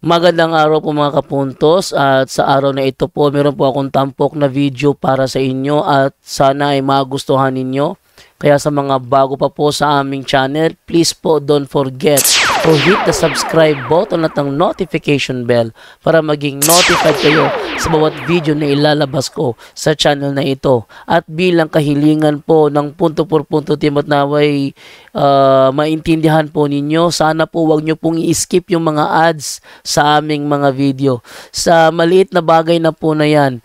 Magandang araw po mga kapuntos, at sa araw na ito po meron po akong tampok na video para sa inyo at sana ay magustuhan ninyo. Kaya sa mga bago pa po sa aming channel, please po don't forget to hit the subscribe button at ang notification bell para maging notified kayo sa bawat video na ilalabas ko sa channel na ito. At bilang kahilingan po ng punto por punto team at naway maintindihan po ninyo, sana po wag nyo pong i-skip yung mga ads sa aming mga video. Sa maliit na bagay na po na yan,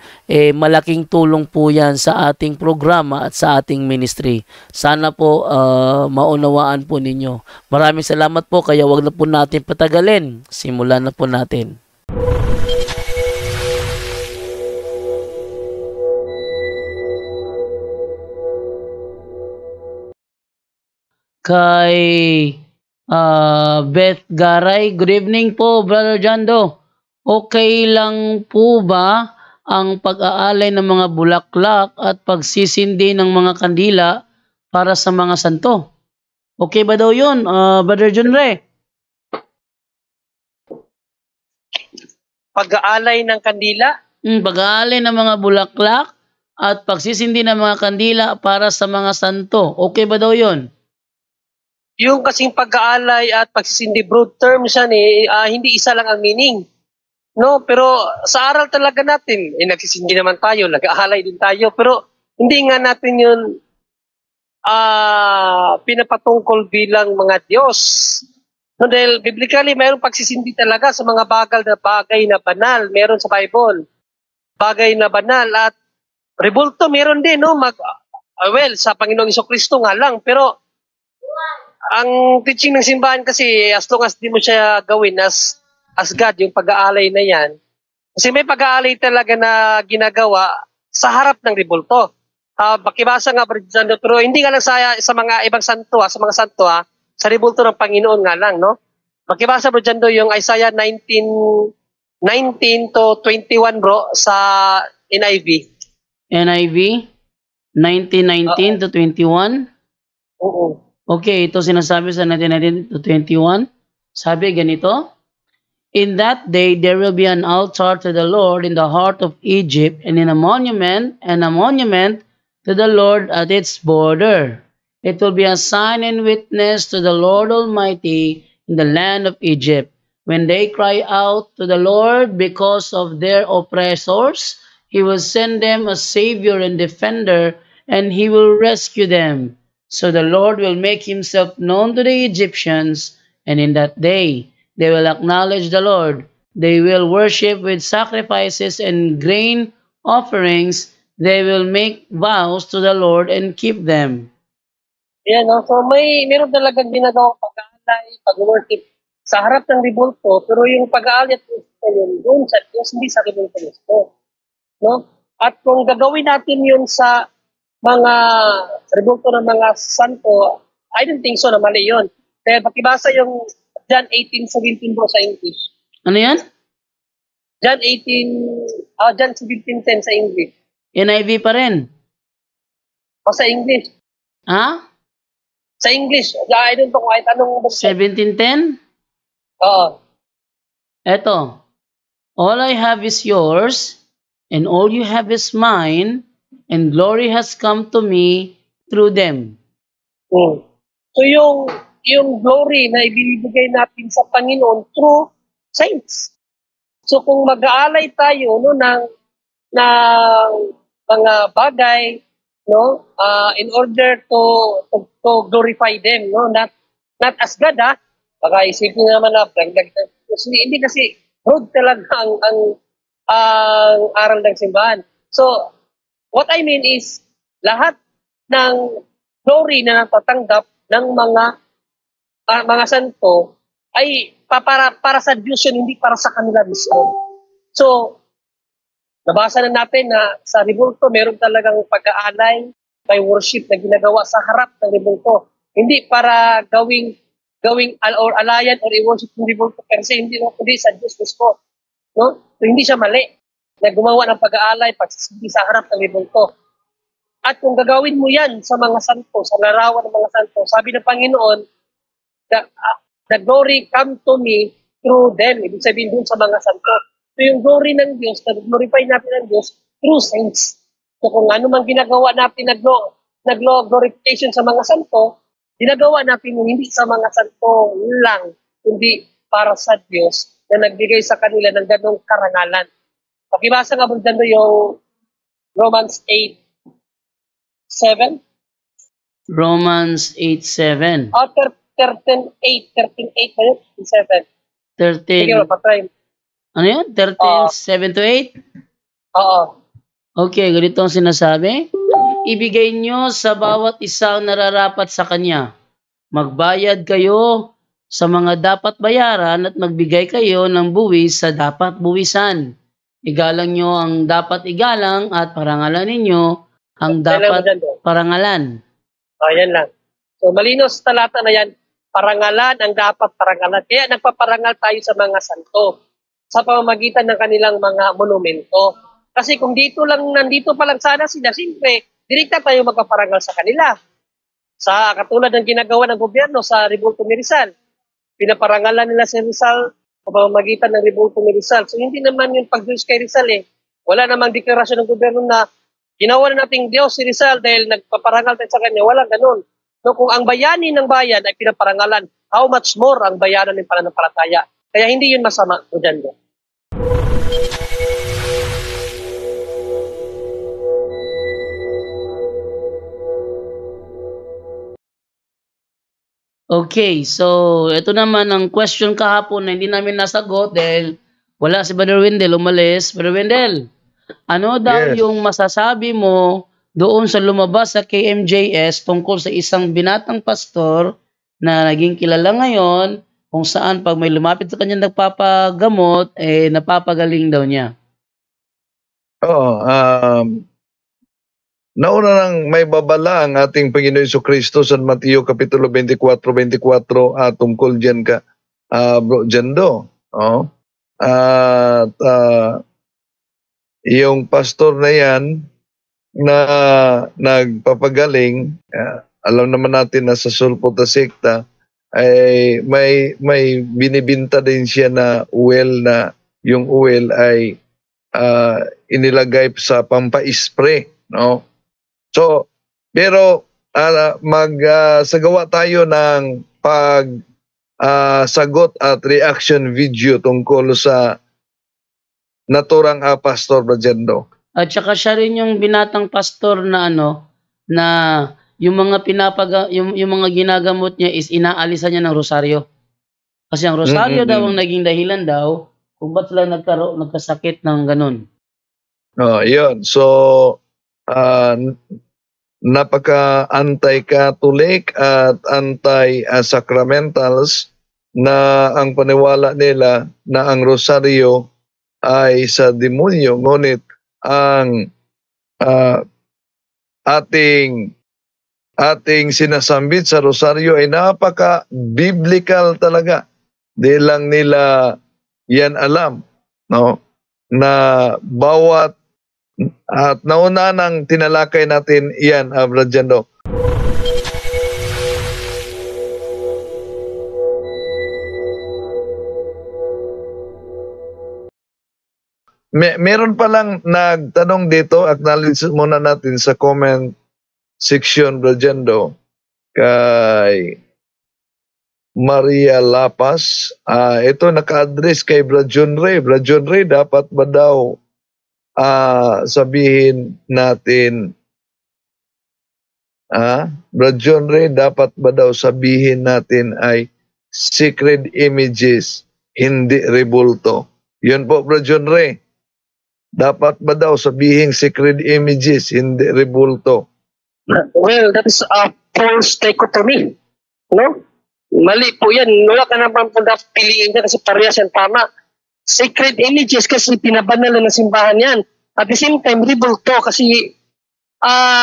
malaking tulong po yan sa ating programa at sa ating ministry. Sana po maunawaan po ninyo. Maraming salamat po, kaya wag na po natin patagalin. Simulan na po natin. Kay Beth Garay, good evening po, Brother Jando. Okay lang po ba ang pag-aalay ng mga bulaklak at pagsisindi ng mga kandila para sa mga santo? Okay ba daw yun, Brother John Ray? Pag-aalay ng kandila? Pag-aalay ng mga bulaklak at pagsisindi ng mga kandila para sa mga santo. Okay ba daw yun? Yung kasing pag-aalay at pagsisindi, broad terms yan hindi isa lang ang meaning. No, pero sa aral talaga natin, nagsisindi naman tayo, nag-aalay din tayo, pero hindi nga natin yun pinapatungkol bilang mga Diyos. No, dahil biblically, mayroong pagsisindi talaga sa mga bagay na banal, meron sa Bible. Bagay na banal at rebulto meron din, no? Sa Panginoong Jesucristo nga lang, pero ang teaching ng simbahan kasi, as long as di mo siya gawin as God, yung pag-aalay na yan, kasi may pag-aalay talaga na ginagawa sa harap ng rebulto. Bakibasa nga, pero hindi nga lang sa mga ibang santo, sa mga santo, sa rebulto ng Panginoon nga lang, no? Bakibasa, bro, dyan yung Isaiah 19 to 21, bro, sa NIV. NIV? 1919 to 21? Oo. Okay, ito sinasabi sa 1919 to 21. Sabi ganito, in that day there will be an altar to the Lord in the heart of Egypt, and a monument to the Lord at its border. It will be a sign and witness to the Lord Almighty in the land of Egypt. When they cry out to the Lord because of their oppressors, He will send them a Savior and Defender, and He will rescue them. So the Lord will make Himself known to the Egyptians, and in that day they will acknowledge the Lord. They will worship with sacrifices and grain offerings. They will make vows to the Lord and keep them. Yan, no? So meron talagang ginagawang pag-aalay, pag-worship sa harap ng rebulto, pero yung pag-aalay at yun doon sa Diyos, hindi sa rebulto mismo. No? At kung gagawin natin yun sa mga rebulto ng mga santo, I don't think so na mali yun. Kaya pakibasa yung John 18:17, bro, sa English. Ano yan? John 17:10 sa English. NIV pa rin? O sa English? Sa English. I don't know kahit anong... 17:10? Oo. Eto. All I have is yours, and all you have is mine, and glory has come to me through them. So yung glory na ibibigay natin sa Panginoon through saints. So kung mag-aalay tayo ng mga bagay, no, in order to glorify them, no, not as God, baka isipin naman na hindi kasi broad talaga ang aral ng simbahan. So what I mean is, lahat ng glory na natatanggap ng mga santo ay para sa Diyos yun, hindi para sa kanila mismo. So, nabasa na natin na sa rebulto, meron talagang pag-aalay, may worship na ginagawa sa harap ng rebulto. Hindi para gawing or alayan or i-worship ng rebulto kasi hindi sa Diyos mismo. No? So, hindi siya mali na gumawa ng pag-aalay, pagsisindi sa harap ng rebulto. At kung gagawin mo yan sa mga santo, sa larawan ng mga santo, sabi ng Panginoon, the glory come to me through them. Ibig sabihin dun sa mga santo. So yung glory ng Diyos, nag-glorify natin ang Diyos through saints. So kung ano man ginagawa natin nag-glorification sa mga santo, ginagawa natin yung hindi sa mga santo lang, kundi para sa Diyos na nagbigay sa kanila ng ganong karangalan. Pakibasa nga po dyan yung Romans 8:7. Romans 8:7. 13:8. 13:8 ba yun? 7. 13. Sige, patry. Ano yun? 13:7 to 8? Oo. Okay, ganito ang sinasabi. Ibigay nyo sa bawat isang nararapat sa kanya. Magbayad kayo sa mga dapat bayaran at magbigay kayo ng buwis sa dapat buwisan. Igalang nyo ang dapat igalang at parangalan ninyo ang dapat parangalan. Yan lang. So malino sa talata na yan, parangalan ang dapat parangalan. Kaya nagpaparangal tayo sa mga santo sa pamamagitan ng kanilang mga monumento. Kasi kung nandito pa lang sana sila, siyempre, direkta tayo magpaparangal sa kanila. Sa katulad ng ginagawa ng gobyerno sa Rebulto ni Rizal. Pinaparangalan nila si Rizal sa pamamagitan ng Rebulto ni Rizal. So hindi naman yung pag-Diyos kay Rizal eh. Wala namang deklarasyon ng gobyerno na ginawa na nating Diyos si Rizal dahil nagpaparangal tayo sa kanya. Walang ganun. So kung ang bayani ng bayan ay pinaparangalan, how much more ang bayanan ng pananampalataya? Kaya hindi yun masama o dyan. Okay, so ito naman ang question kahapon na hindi namin nasagot dahil wala si Brother Wendell, umalis. Brother Wendell, ano daw yung masasabi mo doon sa lumabas sa KMJS tungkol sa isang binatang pastor na naging kilala ngayon kung saan pag may lumapit sa kanya nagpapagamot, napapagaling daw niya? Oo, nauna nang may babala ang ating Panginoon Jesucristo sa Mateo Kapitulo 24:24 tungkol dyan ka, Bro Jando. At yung pastor na yan na nagpapagaling, alam naman natin na sa sulpot na sekta, ay may binibinta din siya na oil na yung oil ay inilagay sa pampa-spray, no? So, pero magsagawa tayo ng sagot at reaction video tungkol sa naturang Pastor Brajendo. At saka siya rin yung binatang pastor na na yung mga yung mga ginagamot niya is inaalisan niya ng rosaryo. Kasi ang rosaryo daw ang naging dahilan daw kung ba't sila nagkasakit ng ganun. Yun. So, napaka-anti-Catholic at anti-sacramentals na ang paniwala nila na ang rosaryo ay sa demonyo. Ngunit ang ating sinasambit sa rosaryo ay napaka-biblical talaga. Di lang nila yan alam, no? Na bawat at nauna nang tinalakay natin yan, Brajando. Meron pa lang nagtanong dito, acknowledge muna natin sa comment section, Brajando, kay Maria Lapas. Ito naka-address kay Brajon Ray. Brajon Ray, dapat ba daw sabihin natin, Brajon Ray, dapat ba daw sabihin natin ay sacred images, hindi rebulto? Yun po, Brajon Ray. Dapat ba daw sabihin sacred images, hindi rebulto? Well, that is a false dichotomy. No? Mali po yan. Wala ka naman po dapat piliin niya kasi parehas yan tama. Sacred images kasi pinabanal ng simbahan yan. At the same time, rebulto kasi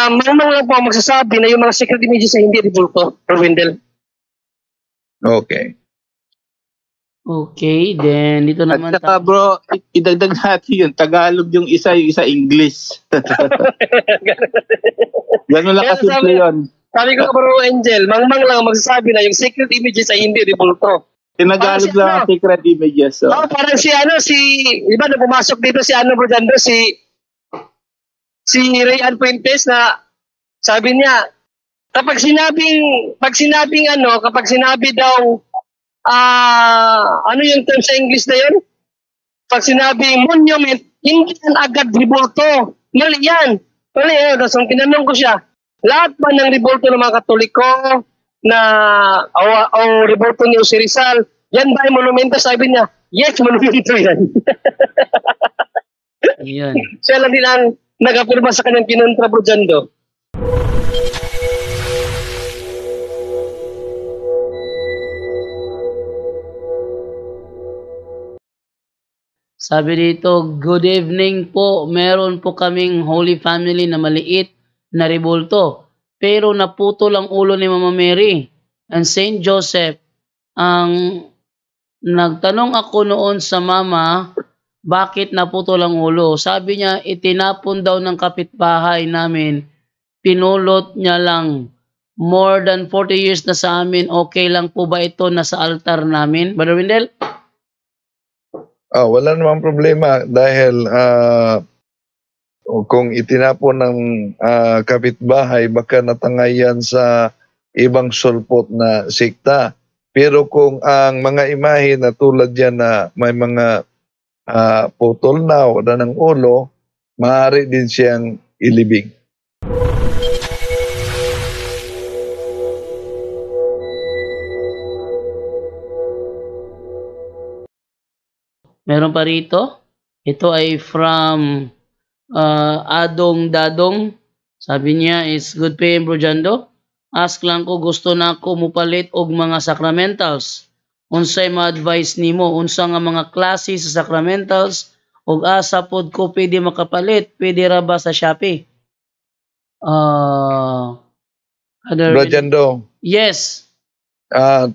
mamang lang po magsasabi na yung mga sacred images ay hindi rebulto, Bro Wendell. Okay. Okay, then dito naman. At saka bro, idagdag natin yun. Tagalog yung isa English. Ganun lang kasi yun. Sabi ko, Bro Angel, mangmang lang magsasabi na yung sacred images ay hindi rebulto. Tinagalog si lang ang secret images. So. Parang iba na pumasok dito si Bro Jando, si Rayan Fuentes na sabi niya, kapag sinabi daw, ano yung term sa English na yun? Pag sinabi monument, hindi yan agad ribulto. Mali yan. So, tinanong ko siya, lahat ba ng ribulto ng mga Katoliko o ribulto ni Jose Rizal, yan ba yung monumento? Sabi niya, yes, monumento yan. Ayan. Siya lang nilang nag-apirma sa kanyang kinontra, Bro Jando. Sabi dito, good evening po. Meron po kaming Holy Family na maliit na ribulto. Pero naputol ang ulo ni Mama Mary and Saint Joseph. Ang nagtanong ako noon sa mama, bakit naputol ang ulo? Sabi niya, itinapon daw ng kapitbahay namin. Pinulot niya lang. More than 40 years na sa amin. Okay lang po ba ito na sa altar namin? Brother Windel? Wala namang problema dahil kung itinapon ng kapitbahay, baka natangayan sa ibang sulpot na sikta. Pero kung ang mga imahe na tulad yan na may mga putol na o ng ulo, maaari din siyang ilibing. Meron pa rito. Ito ay from Adong Dadong. Sabi niya is good PM Bro Jando. Ask lang ko gusto na ako mupalit og mga sacramentals. Unsay ma-advise nimo? Unsa nga mga klase sa sacramentals ug asa pod ko pwede makapalit? Pwede ra ba sa Shopee? Bro Jando. Yes.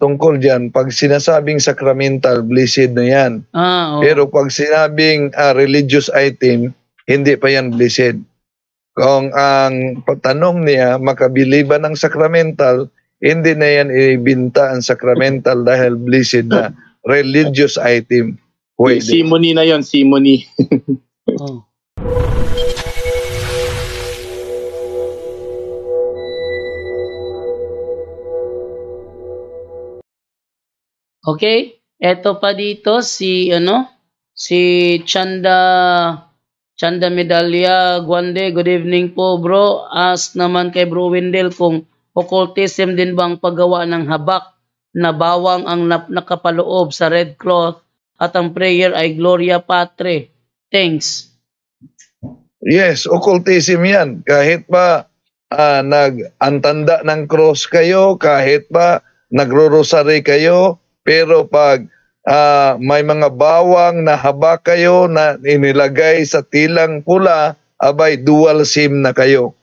Tungkol dyan, pag sinasabing sacramental, blessed na yan. Pero pag sinabing religious item, hindi pa yan blessed. Kung ang patanong niya, makabili ba ng sacramental, hindi na yan ibinta ang sacramental dahil blessed na religious item. Pwede. Simony na yon, simony. Okay, eto pa dito si Chanda Medalya Guande. Good evening po bro. Ask naman kay Bro Windel kung occultism din bang paggawa ng habak na bawang ang nakapaloob sa red cloth at ang prayer ay Gloria Patri. Thanks. Yes, occultism yan. Kahit pa nag-antanda ng cross kayo, kahit pa nagro-rosary kayo, pero pag may mga bawang na haba kayo na inilagay sa tilang pula, abay dual sim na kayo.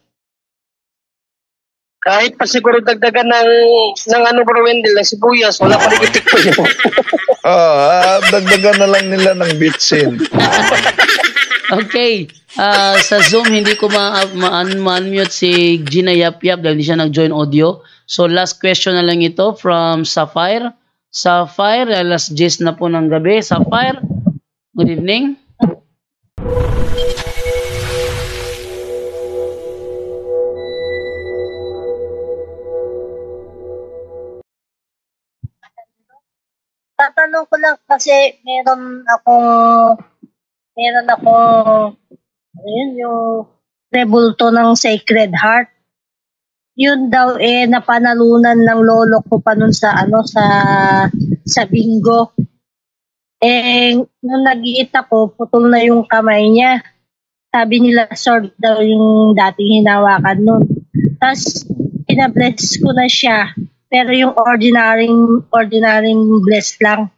Kahit pa siguro dagdagan ng Bro Wendell, na sibuyas, wala pa rin itik ko yun. Dagdagan na lang nila ng bitsin. Okay. Sa Zoom, hindi ko ma-unmute si Gina Yap Yap dahil hindi siya nag-join audio. So, last question na lang ito from Sapphire. Sapphire, alas 10 na po ng gabi. Sapphire, good evening. Tatanong ko lang kasi meron akong yung rebulto ng Sacred Heart. Yun daw napanalunan ng lolo ko pa nun sa bingo. Nung nag-iit ako, putol na yung kamay niya. Sabi nila sword daw yung dating hinawakan nun. Tapos pinabless ko na siya. Pero yung ordinary bless lang.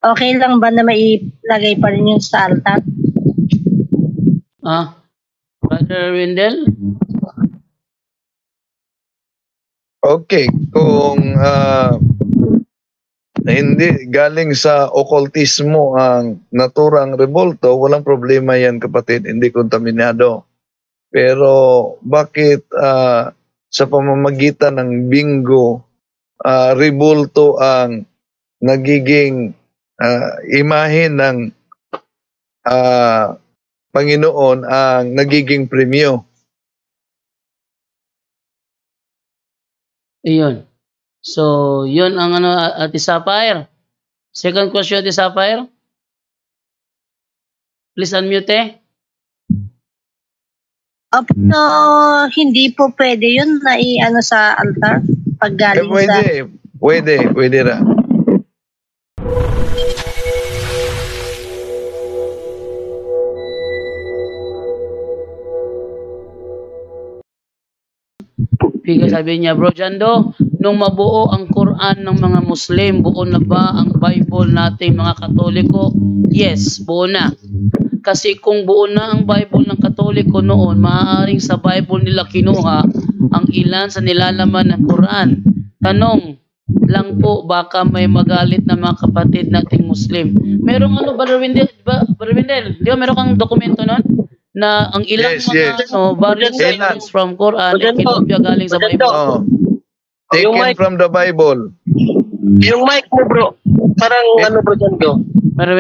Okay lang ba na mailagay pa rin yung sa altar? Brother Wendell? Okay, kung hindi galing sa occultismo ang naturang rebulto, walang problema yan kapatid, hindi kontaminado. Pero bakit sa pamamagitan ng bingo, rebulto ang nagiging imahe ng Panginoon ang nagiging premyo. Iyon. So, yun ang ano, Ate Sapphire. Second question, Ate Sapphire. Please unmute eh. Hindi po pwede yun na i-ano sa altar pag galing sa... Pwede ra. Bigay sabi niya, Bro Jando, nung mabuo ang Quran ng mga Muslim, buo na ba ang Bible nating mga Katoliko? Yes, buo na. Kasi kung buo na ang Bible ng Katoliko noon, maaaring sa Bible nila kinuha ang ilan sa nilalaman ng Quran. Tanong lang po, baka may magalit na mga kapatid nating Muslim. Merong ano, Brother Windel, di ba meron kang dokumento nun? Na ang ilang various from Quran ay kinopya galing sa Bible. Taken from the Bible. Yung mic mo, bro. Parang ano, Bro Jando? Parang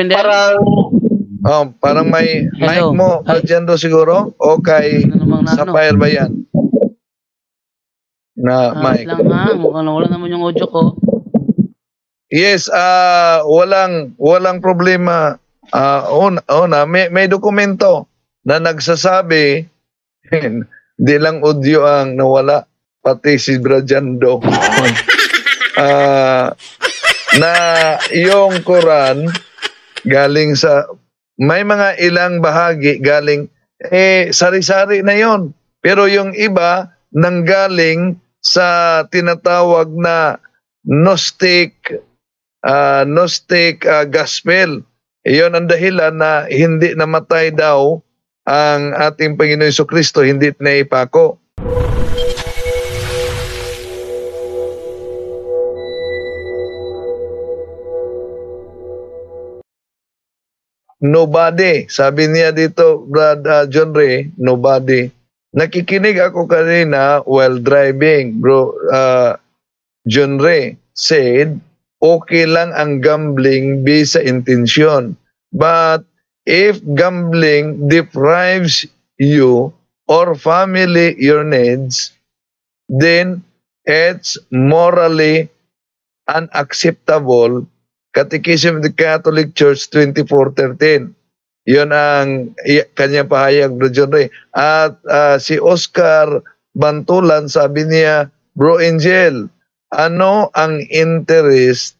may mic mo, Bro Jando siguro? O kay Sapphire ba yan? Na mic. Lang ha, mukhang wala naman yung audio ko. Yes, walang problema. May dokumento na nagsasabi, di lang audio ang nawala, pati si Brajando. Na yung Quran, galing sa, may mga ilang bahagi galing, sari-sari na yon. Pero yung iba, nanggaling sa tinatawag na Gnostic gospel. Iyon ang dahilan na hindi namatay daw ang ating Panginoon Jesucristo, hindi naipako. Nobody. Sabi niya dito, Brad John Ray, nobody. Nakikinig ako kanina while driving. Bro, John Ray said, okay lang ang gambling based sa intensyon. But if gambling deprives you or family your needs, then it's morally unacceptable. Catechism of the Catholic Church 2413. Yun ang kanyang pahayag, Bro John Ray. At si Oscar Bantulan, sabi niya, Bro Angel, ano ang interest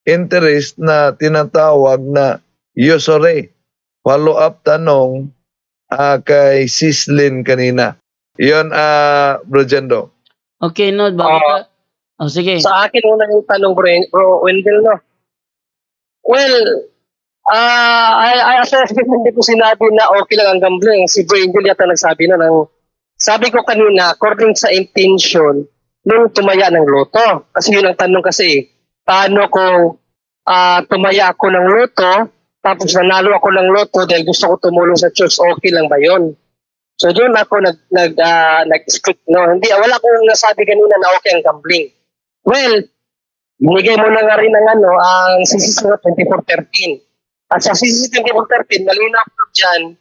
interest na tinatawag na usury? Follow-up tanong kay Sislin kanina. Yun, Bro Jando. Okay, no, sige. Sa akin, una yung tanong, Bro Wendell, no? Well, I hindi ko sinabi na okay lang ang gambling. Si Bro Angel yata nagsabi na sabi ko kanina, according sa intention, nung tumaya ng loto. Kasi yun ang tanong kasi, paano kung tumaya ako ng loto, tapos nanalo ako ng loto dahil gusto ko tumulong sa church, okay lang ba yun? So doon ako nag-script, no? Wala akong nasabi kanina na okay ang gambling. Well, binigay mo na nga rin ang CCC 2413. At sa CCC 2413, malinaw po dyan,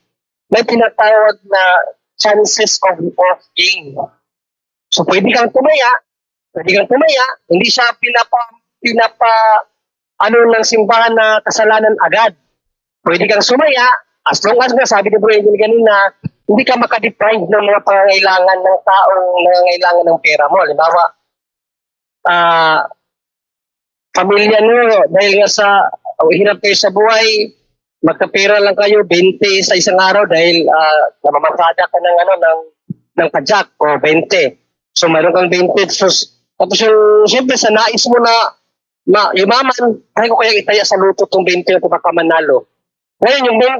may tinatawag na chances of gain. So pwede kang tumaya, hindi siya ng simbahan na kasalanan agad. Pwede kang sumaya, as long as nga, sabi ni Bro Angel kanina, hindi ka makadeprive ng mga pangangailangan ng taong nangangailangan ng pera mo. Halimbawa, pamilya nyo, dahil nga sa hirap kayo sa buhay, magkapera lang kayo 20 sa isang araw dahil namamasada ka ng pajak o 20. So mayroon kang 20 pesos. Tapos siyempre sa nais mo na yumaman, kaya ko kaya itaya sa luto itong 20 na pagkamanalo. Ngayon, yung 20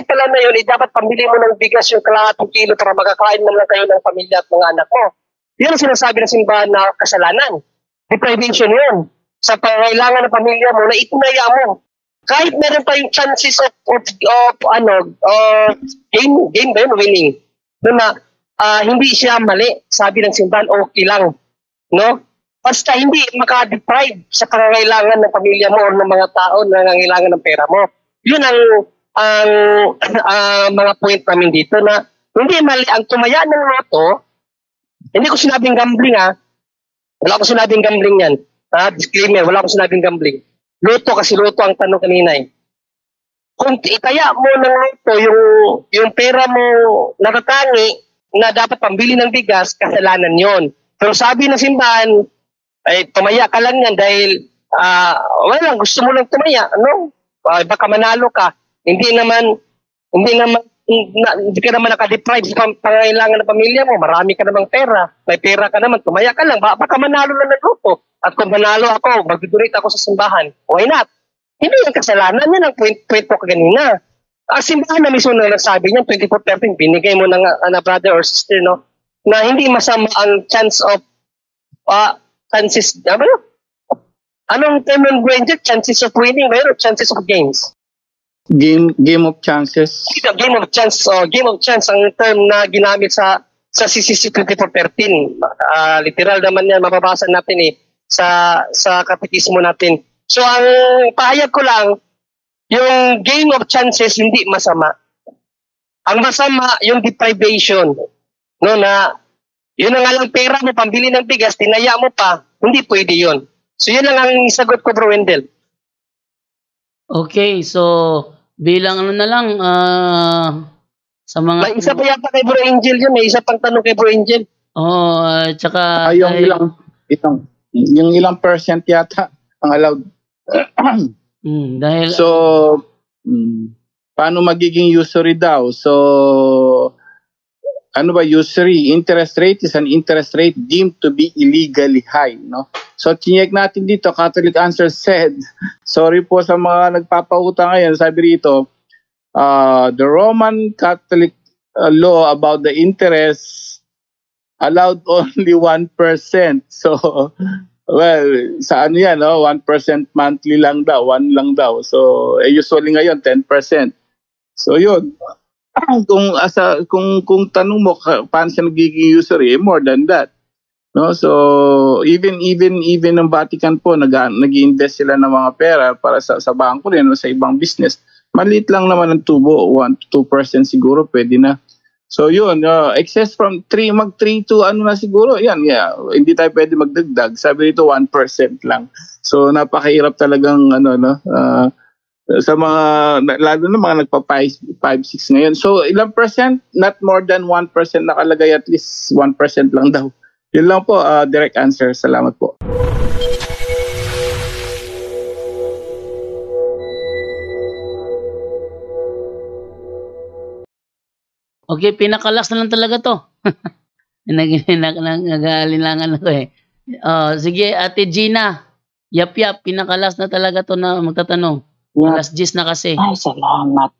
pala na yun, dapat pambili mo ng bigas yung kalahating kilo para magkakain man lang kayo ng pamilya at mga anak mo. Yun ang sinasabi ng simbahan na kasalanan. Deprivation yun. Sa pangailangan ng pamilya mo, na itunaya mo. Kahit meron pa yung chances of game ba yun, winning. Doon na, hindi siya mali. Sabi ng simbahan, okay lang. No? basta hindi maka-deprive sa pangangailangan ng pamilya mo o ng mga tao na nangangailangan ng pera mo. Yun ang mga point namin dito na hindi mali ang tumaya ng loto. Hindi ko sinabing gambling wala ko sinabing gambling yan. Disclaimer, wala ko sinabing gambling. Loto kasi loto ang tanong kanina eh. Kung itaya mo ng loto yung pera mo natatangi na dapat pambili ng bigas, kasalanan yon. Pero sabi ng simbahan, ay tumaya ka lang yan dahil wala, gusto mo lang tumaya. Ano? Baka manalo ka. Hindi ka naman nakadeprive sa pangangailangan ng pamilya mo. Marami ka namang pera. May pera ka naman. Tumaya ka lang. Baka manalo lang ng loto. At kung manalo ako, mag-donate ako sa simbahan. Why not? Hindi yung kasalanan. Yan ang point ko kanina. Ang simbahan na mismo na nagsabi niyan, 24/13, binigay mo na brother or sister, no? Na hindi masama ang chance of chances. Anong term ng Granger? Chances of winning, mayroon chances of gains. Game of chances. Game of chance ang term na ginamit sa CCC 24/13. Literal naman yan, mababasa natin sa katekismo natin. So ang pahayag ko lang, yung game of chances hindi masama. Ang masama yung deprivation, no, na yun ang alang pera mo pambili ng bigas, tinaya mo pa, hindi pwede yun. So yun lang ang sagot ko, Bro Wendell. Okay, so bilang ano na lang sa mga May isa pa yata kay Bro Angel yun, may isa pang tanong kay Bro Angel. Tsaka yung ilang percent yata ang allowed. Dahil so paano magiging usury daw? So ano ba usury? Interest rate is an interest rate deemed to be illegally high, no? So chinyek natin dito, Catholic Answer said, sorry po sa mga nagpapautang ngayon, sabi rito, the Roman Catholic law about the interest allowed only 1%. So, well, sa ano yan, no? 1% monthly lang daw, 1 lang daw. So, usually ngayon, 10%. So, yun. Kung tanong mo paano siya nagiging usury, more than that. No? So, even ng Vatican po, nag-i-invest sila ng mga pera para sa bangko rin, sa ibang business. Maliit lang naman ang tubo, 1-2% siguro, pwede na. So yun, excess from 3 to ano na siguro, yan, hindi tayo pwede magdagdag. Sabi nito 1% lang. So napakahirap talagang sa mga, lalo na mga nagpa-5-6 ngayon. So ilang percent? Not more than 1% nakalagay, at least 1% lang daw. Yun lang po, direct answer. Salamat po. okay, pinakalas na lang talaga to. Nag-aalinlangan ako eh. Sige, Ate Gina. Yap, pinakalas na talaga to na magtatanong. Yep. Alas 10 na kasi. Ay, salamat.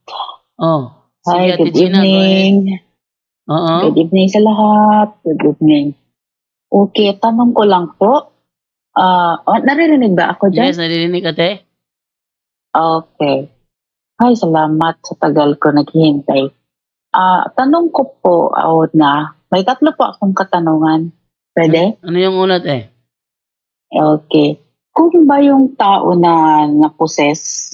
Sige, Hi, Ate good Gina. evening. Good evening sa lahat. Good evening. Okay, tanong ko lang po. Naririnig ba ako dyan? Yes, naririnig ka, te. Okay. Ay, salamat sa tagal ko naghihintay. Tanong ko po, may 3 po akong katanungan. Pwede? Ano yung una, te? Okay. Kung ba yung tao na naposes,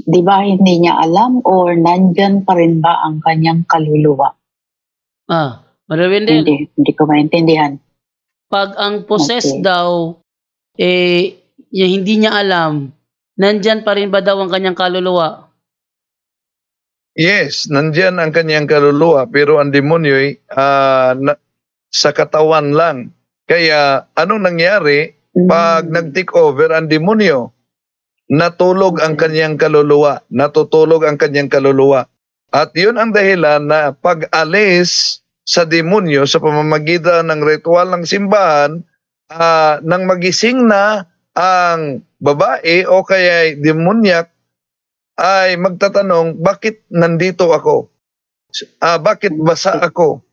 di ba hindi niya alam or nandyan pa rin ba ang kanyang kaluluwa? Brother Wendell, Hindi ko maintindihan. pag ang possess Okay. daw, yung hindi niya alam, nandyan pa rin ba daw ang kanyang kaluluwa? Yes, nandiyan ang kanyang kaluluwa, pero ang demonyo sa katawan lang. Kaya anong nangyari pag nag-take over ang demonyo? Natulog ang kanyang kaluluwa, natutulog ang kanyang kaluluwa. At yun ang dahilan na pag-alis sa demonyo sa pamamagitan ng ritual ng simbahan, nang magising na ang babae o kaya demonyak, ay magtatanong, bakit nandito ako? Bakit basa ako?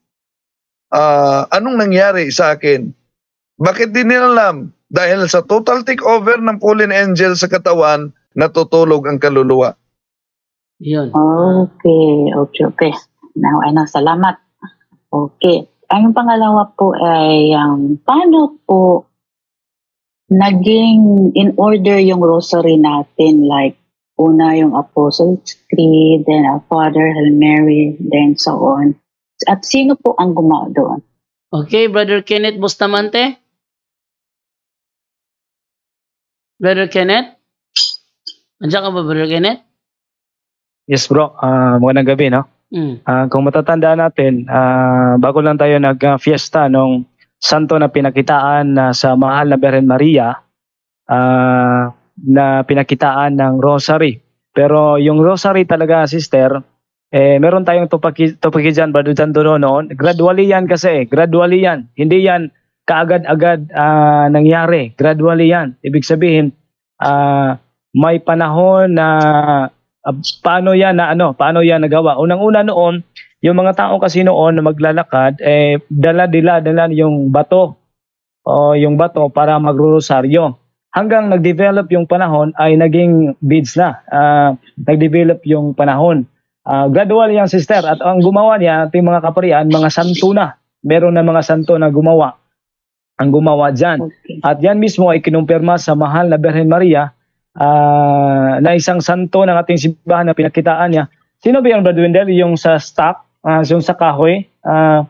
Anong nangyari sa akin? Bakit di nila alam? Dahil sa total takeover ng fallen angel sa katawan, natutulog ang kaluluwa. Yun. Okay. Now, salamat. Okay. Ang pangalawa po ay paano po naging in order yung rosary natin, like una yung Apostles' Creed, then Our Father, Hail Mary, then so on. At sino po ang gumawa doon? Okay, Brother Kenneth Bustamante? Brother Kenneth? Andiyan ka ba, Brother Kenneth? Yes bro, magandang gabi no. Kung matatandaan natin, bago lang tayo nag-fiesta nung santo na pinakitaan sa mahal na Birhen Maria, na pinakitaan ng rosary. Pero yung rosary talaga, sister, meron tayong tupaki dyan, Brother Jandono noon. Gradually yan kasi, gradually yan. Hindi yan kaagad-agad nangyari. Gradually yan. Ibig sabihin, may panahon na paano yan nagawa. Unang-una noon, yung mga tao kasi noon na maglalakad, dala yung bato o yung bato para magrorosaryo. Hanggang nag-develop yung panahon ay naging beads na. Nag-develop yung panahon. Gradual yan, sister. At ang gumawa niya, ating mga kaparian, mga santo na. Meron na mga santo na gumawa. Ang gumawa dyan. Okay. At yan mismo ay kinumpirma sa mahal na Birhen Maria na isang santo ng ating simbahan na pinakitaan niya. Sino ba yung Brother Wendell? Yung sa stock, yung sa kahoy na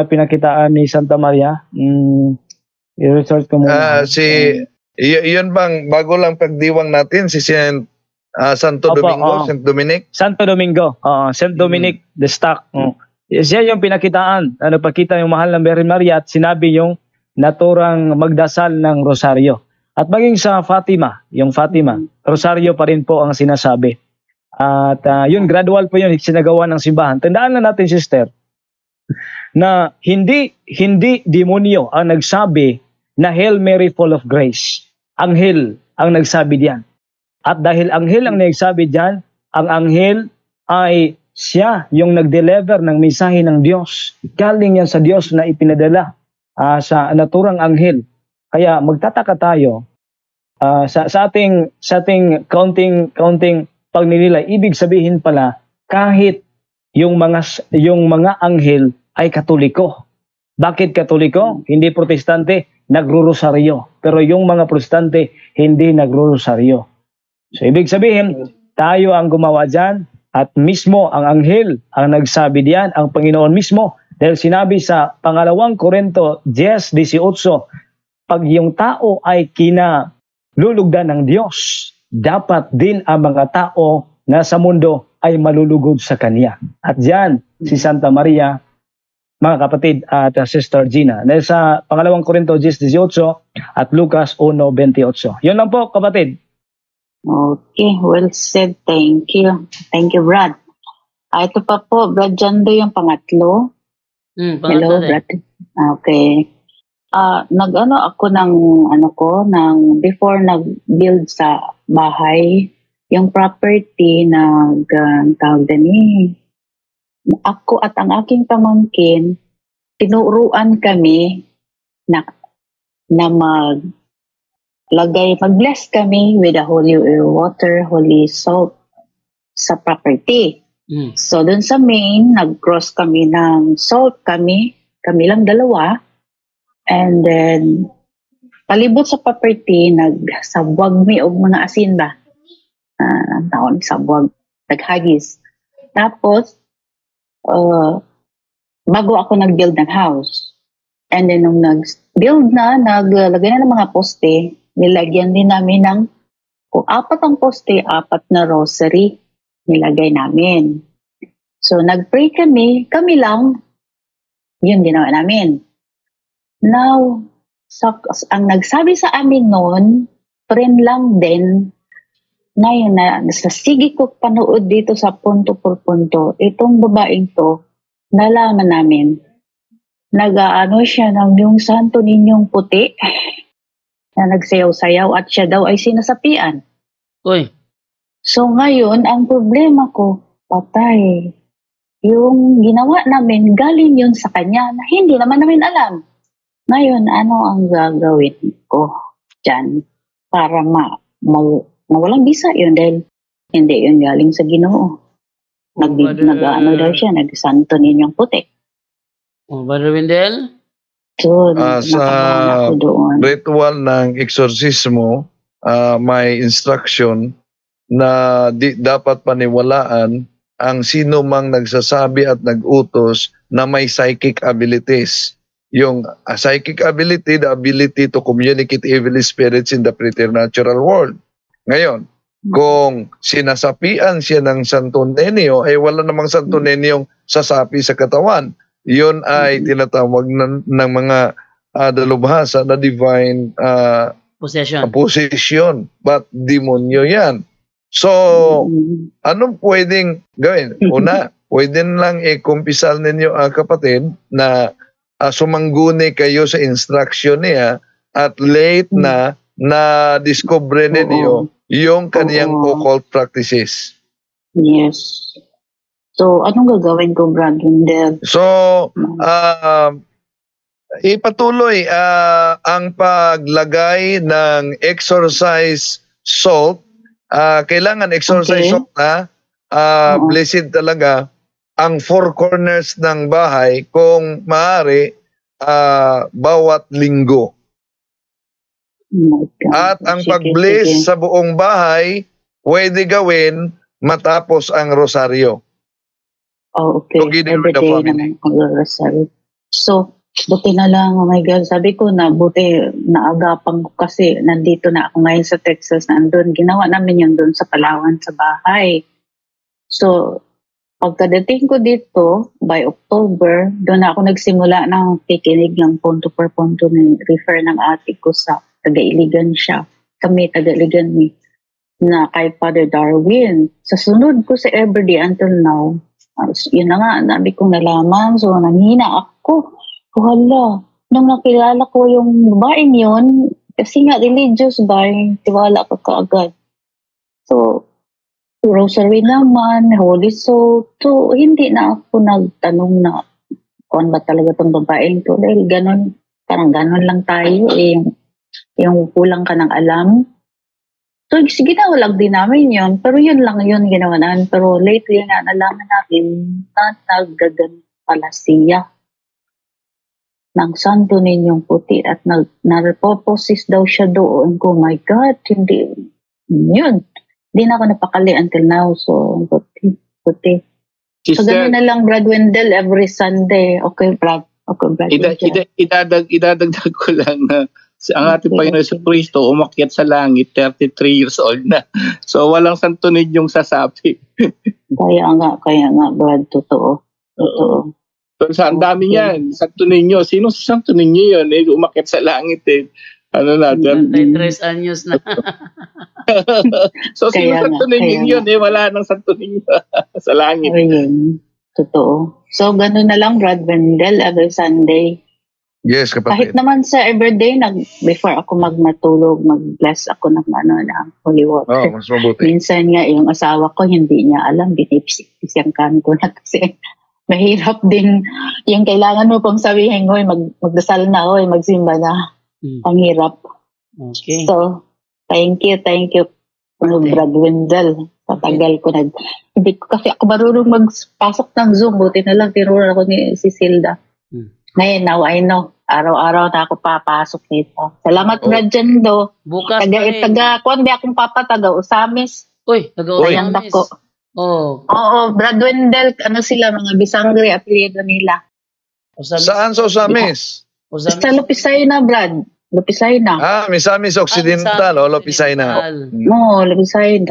pinakitaan ni Santa Maria? I-research ko muna. Yun bang, bago lang pagdiwang natin, si Santo Domingo, Saint Dominic? Santo Domingo, Saint Dominic the Stock. Siya yung pinakitaan, pakita yung mahal ng Birhen Maria at sinabi yung naturang magdasal ng rosaryo. At maging sa Fatima, yung Fatima, rosaryo pa rin po ang sinasabi. At yun, gradual po yun, sinagawa ng simbahan. Tandaan na natin, sister, na hindi demonyo ang nagsabi na Hail Mary full of grace. Anghel ang nagsabi diyan. At dahil anghel ang nagsabi diyan, ang anghel ay siya yung nag-deliver ng mensahe ng Diyos. Galing yan sa Diyos na ipinadala sa naturang anghel. Kaya magtataka tayo sa ating counting pagninilay. Ibig sabihin pala, kahit yung mga anghel ay Katoliko. Bakit Katoliko? Hindi Protestante, nagro-rosaryo. Pero yung mga Protestante, hindi nagro-rosaryo. So, ibig sabihin, tayo ang gumawa dyan at mismo ang anghel ang nagsabi diyan, ang Panginoon mismo. Dahil sinabi sa 2 Korinto 10:18, pag yung tao ay kinalulugdan ng Diyos, dapat din ang mga tao na sa mundo ay malulugod sa Kanya. At diyan, si Santa Maria, mga kapatid at Sister Gina. Dahil sa 2 Korinto 10:18 at Lucas 1:28. Yun lang po, kapatid. Okay, well said. Thank you. Thank you, Brad. Ito pa po, Brad Jando yung pangatlo. Hello, Brad. Okay. Nag-ano ako ng before nag-build sa bahay, yung property tawag din ako at ang aking pamangkin, tinuruan kami na mag-bless kami with the holy water, holy salt sa property. So dun sa main, nag-cross kami ng salt kami lang dalawa. And then, palibot sa property, nagsabwag mi og mga asin ba? Taon, sabwag, naghagis. Tapos, bago ako nag-build ng house. And then, nung nag-build naglagay na ng mga poste, nilagyan din namin ng, kung 4 ang poste, 4 na rosary, nilagay namin. So, nag-pray kami lang, yun ginawa namin. Now, ang nagsabi sa amin noon, friend lang din, ngayon na sa sige ko panood dito sa punto por punto, itong babaeng to, nalaman namin, nag-aano siya ng yung santo ninyong puti, na nagsayaw-sayaw at siya daw ay sinasapian. Uy. So ngayon, ang problema ko, patay, yung ginawa namin, galing yun sa kanya na hindi naman namin alam. Ngayon, ano ang gagawin ko dyan para mawalang bisa yun dahil hindi yun galing sa Ginoo. Nag-ano daw siya, nagsanto ninyong puti. Brother Wendell? Yun, Sa nakabahan ako doon. ritual ng eksorsismo, may instruction na dapat paniwalaan ang sino mang nagsasabi at nag-utos na may psychic abilities. Yung psychic ability, the ability to communicate evil spirits in the preternatural world. Ngayon, kung sinasapian siya ng Santo Niño, ay wala namang Santo Niño sasapi sa katawan. Yun ay tinatawag ng mga dalubhasa na divine possession. But demonyo yan. So, anong pwedeng gawin? Una, pwede lang kumpisal ninyo kapatid na sumangguni kayo sa instruction niya at late na discover ninyo yung kaniyang occult practices. Yes. So, anong gagawin ko, Brad Wendell? So, ipatuloy ang paglagay ng exorcise salt. Kailangan exorcise salt na blessed talaga ang four corners ng bahay kung maaari bawat linggo. At ang pag-bless sa buong bahay pwede gawin matapos ang rosaryo. Oh, okay. Every day naman mag-rosaryo. So, buti na lang, oh my God, sabi ko na buti naagapan ko kasi nandito na ako ngayon sa Texas, nandun. Ginawa namin yung doon sa Palawan sa bahay. So, pagkadating ko dito, by October, doon na ako nagsimula ng pikinig ng punto per punto na refer ng ate ko sa taga-Iligan siya. Kami, taga-Iligan na kay Father Darwin. Sa sunod ko sa everyday until now, yun na nga, nabi kong nalaman. So, nanghina ako. Wala. Nung nakilala ko yung babaeng yun, kasi nga religious ba, tiwala ka kaagad. So, rosary naman, holy soap. So, hindi na ako nagtanong na kung ba talaga itong babaeng to. Dahil ganun, parang ganun lang tayo eh. Yung kulang ka ng alam. So, sige na, walang din namin yun. Pero yun lang yun ginawa namin. Pero lately nga, nalaman namin na naggagan pala siya ng Santo Ninyong puti at na-repurposes daw siya doon. Oh my God, hindi. Yun. Hindi na ako napakali until now. So, puti. So, ganun na lang, Brad Wendell, every Sunday. Okay, Brad. Okay, Brad. Idadagdag ko lang na ang ating Panginoon sa Kristo umakyat sa langit, 33 years old na. So, walang Santo Ninyong sasabi. Kaya nga, Brad. Totoo. So, ang dami niyan. Santo Niño. Sino sa Santo Niño yun? Umakyat sa langit eh. Ano na? 33 anyos na. So, sino Santo Niño yun? Wala nang Santo Niño sa langit. Ayun. Totoo. So, gano'n na lang, Brad Wendell, every Sunday. Yes, kapatid. Kahit naman sa everyday, before ako magmatulog, mag-bless ako ng holy water. Mas mabuti. Minsan nga, yung asawa ko, hindi niya alam, binipsik-pisangkan ko na kasi mahirap din. Yung kailangan mo pong sabihin, magdasal na, magsimba na. Ang hirap. Okay. So, thank you, Brad Wendell. Sa tagal ko hindi ko kasi ako marunong magpasok ng Zoom. Buti na lang, tinuruan ako ni Cecilda. Ngayon, now I know. Araw-araw na ako papasok nito. Salamat, Brad Jando. Bukas Kung hindi akong taga Usamis. Uy, taga-Usamis. Oo, Brad Wendell, sila, mga Bisangre, apelyido nila. Saan sa Usamis? Sa Lopisay na, Brad. Lopisay na. Misamis Occidental, Lopisay na. Oo, Lopisay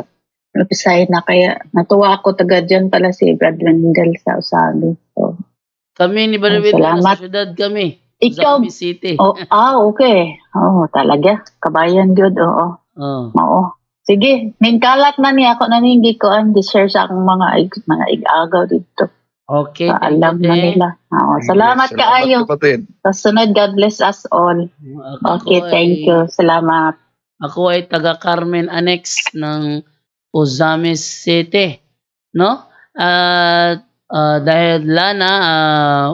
na. Kaya natuwa ako, taga dyan pala si Brad Wendell sa Usamis. So, kami ni Brad Wendell, sa syudad kami. Ikaw? Usamis City. Okay. Talaga. Kabayan yun, Oo. Sige, ningkalat na niya ako naningi ko ang share sa akong mga igagaw dito. Okay. Alam na nila. Salamat kaayo. Sa sunod, God bless us all. Okay, thank you. Salamat. Ako ay taga Carmen Annex ng Usamis City. No? Dahil Lana,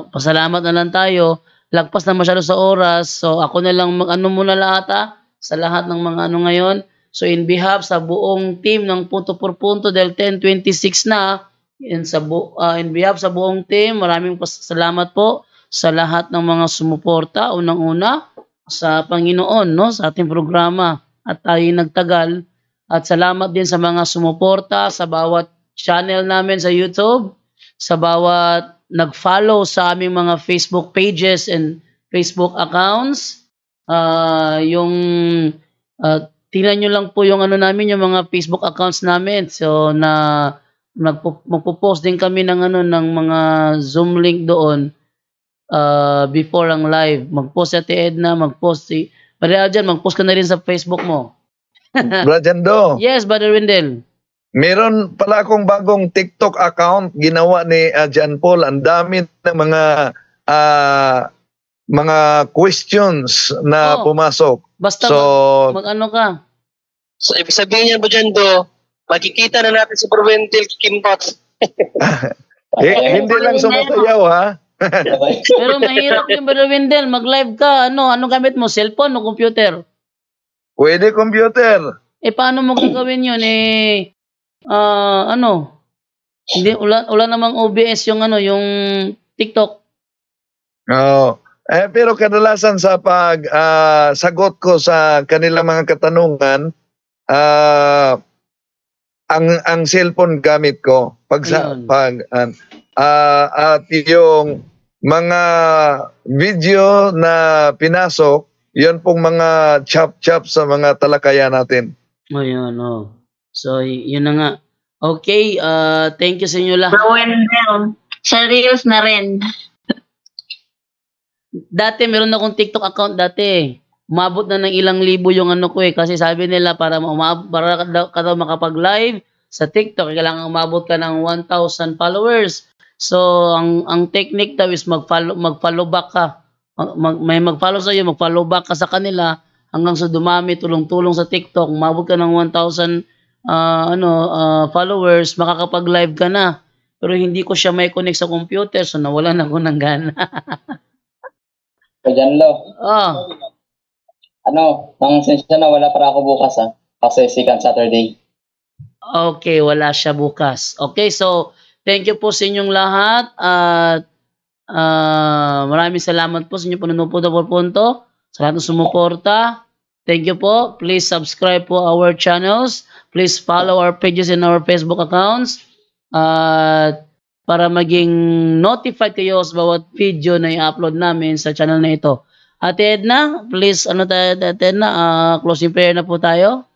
pasalamat na lang tayo. Lagpas na masyado sa oras. So ako na lang mag-ano muna lahat sa lahat ng mga ngayon. So in behalf sa buong team ng Punto por Punto dahil 10:26 na, in behalf sa buong team, maraming salamat po sa lahat ng mga sumuporta, unang-una sa Panginoon, no, sa ating programa at tayo nagtagal. At salamat din sa mga sumuporta sa bawat channel namin sa YouTube, sa bawat nag-follow sa aming mga Facebook pages and Facebook accounts. Tingnan nyo lang po yung ano namin, yung mga Facebook accounts namin. So magpo-post din kami ng mga Zoom link doon before ang live. Mag-post si Ate Edna, mag-post si Brother Adjan, mag-post ka na rin sa Facebook mo. Brother Jando. Yes, Brother Wendell. Meron pala akong bagong TikTok account ginawa ni John Paul. Ang dami ng mga questions na pumasok. Basta mag-ano ka. So, ibig sabihin niya, Bojando, makikita na natin si Proventil Kimbot. Hindi lang sumasayaw, ha? Pero mahirap yung Brother Wendell. Mag-live ka. Ano gamit mo? Cellphone o computer? Pwede computer. Paano mo gagawin yun? Hindi, wala namang OBS yung TikTok. Pero kadalasan sa sagot ko sa kanilang mga katanungan, ang cellphone gamit ko at yung mga video na pinasok, yun pong mga chop-chop sa mga talakayan natin. Ayun, So, yun na nga. Okay, thank you sa inyo lahat. Wendell, serious na rin. Dati, meron akong TikTok account dati. Umabot na ng ilang libo yung ko kasi sabi nila para ka daw makapag-live sa TikTok, kailangan umabot ka ng 1,000 followers. So, ang technique daw is mag-follow back ka. May mag-follow sa iyo, mag-follow back ka sa kanila hanggang sa dumami, tulong-tulong sa TikTok, umabot ka ng 1,000 followers, makakapag-live ka na. Pero hindi ko siya may connect sa computer, so nawalan ako ng gana. Janlo. Ang sensya na wala para ako bukas kasi second Saturday. Okay, wala siya bukas. Okay, so thank you po sa inyong lahat at maraming salamat po sa inyong punto sa lahat ng sumuporta. Thank you po. Please subscribe po our channels. Please follow our pages and our Facebook accounts para maging notified kayo sa bawat video na i-upload namin sa channel na ito. Ate Edna, please, Ate Edna, closing prayer na po tayo.